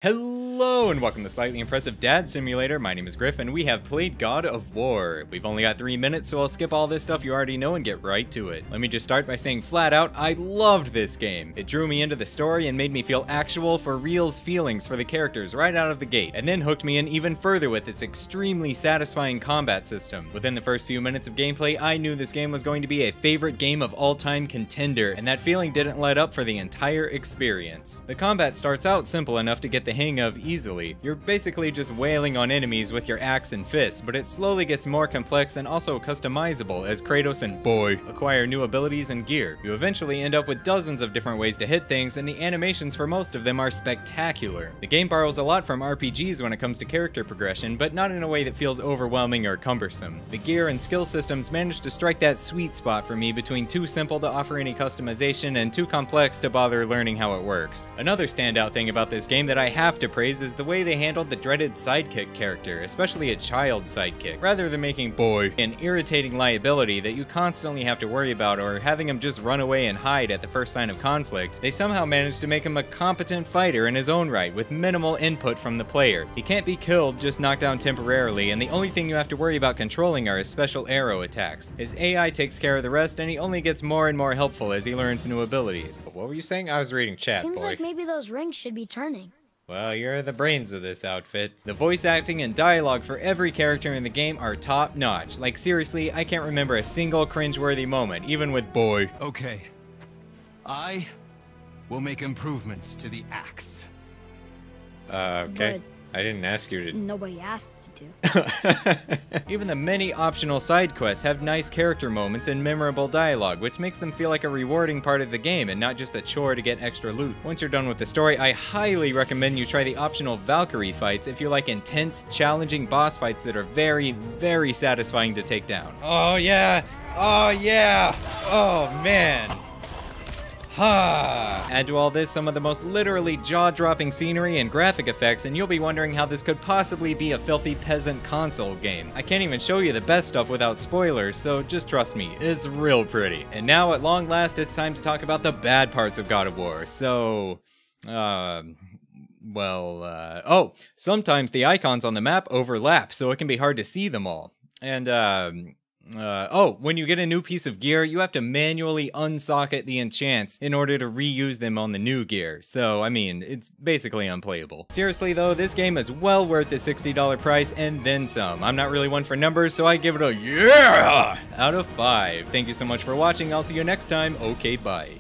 Hello and welcome to Slightly Impressive Dad Simulator. My name is Griff and we have played God of War. We've only got 3 minutes, so I'll skip all this stuff you already know and get right to it. Let me just start by saying flat out, I loved this game. It drew me into the story and made me feel actual for reals feelings for the characters right out of the gate, and then hooked me in even further with its extremely satisfying combat system. Within the first few minutes of gameplay, I knew this game was going to be a favorite game of all time contender, and that feeling didn't let up for the entire experience. The combat starts out simple enough to get the hang of easily. You're basically just wailing on enemies with your axe and fist, but it slowly gets more complex and also customizable as Kratos and Boy acquire new abilities and gear. You eventually end up with dozens of different ways to hit things, and the animations for most of them are spectacular. The game borrows a lot from RPGs when it comes to character progression, but not in a way that feels overwhelming or cumbersome. The gear and skill systems manage to strike that sweet spot for me between too simple to offer any customization and too complex to bother learning how it works. Another standout thing about this game that I have to praise is the way they handled the dreaded sidekick character, especially a child sidekick. Rather than making Boy an irritating liability that you constantly have to worry about or having him just run away and hide at the first sign of conflict, they somehow managed to make him a competent fighter in his own right with minimal input from the player. He can't be killed, just knocked down temporarily, and the only thing you have to worry about controlling are his special arrow attacks. His AI takes care of the rest, and he only gets more and more helpful as he learns new abilities. What were you saying? I was reading chat, Seems Boy. like maybe those rings should be turning. Well, you're the brains of this outfit. The voice acting and dialogue for every character in the game are top notch. Like seriously, I can't remember a single cringeworthy moment, even with Boy. Okay. I will make improvements to the axe. Okay. I didn't ask you to. Nobody asked you to. Even the many optional side quests have nice character moments and memorable dialogue, which makes them feel like a rewarding part of the game and not just a chore to get extra loot. Once you're done with the story, I highly recommend you try the optional Valkyrie fights if you like intense, challenging boss fights that are very, very satisfying to take down. Oh yeah! Oh yeah! Oh man! Add to all this some of the most literally jaw-dropping scenery and graphic effects, and you'll be wondering how this could possibly be a filthy peasant console game. I can't even show you the best stuff without spoilers, so just trust me, it's real pretty. And now, at long last, it's time to talk about the bad parts of God of War. So, oh, sometimes the icons on the map overlap, so it can be hard to see them all. And, when you get a new piece of gear, you have to manually unsocket the enchants in order to reuse them on the new gear. So, I mean, it's basically unplayable. Seriously though, this game is well worth the $60 price and then some. I'm not really one for numbers, so I give it a yeah out of 5. Thank you so much for watching. I'll see you next time. Okay, bye.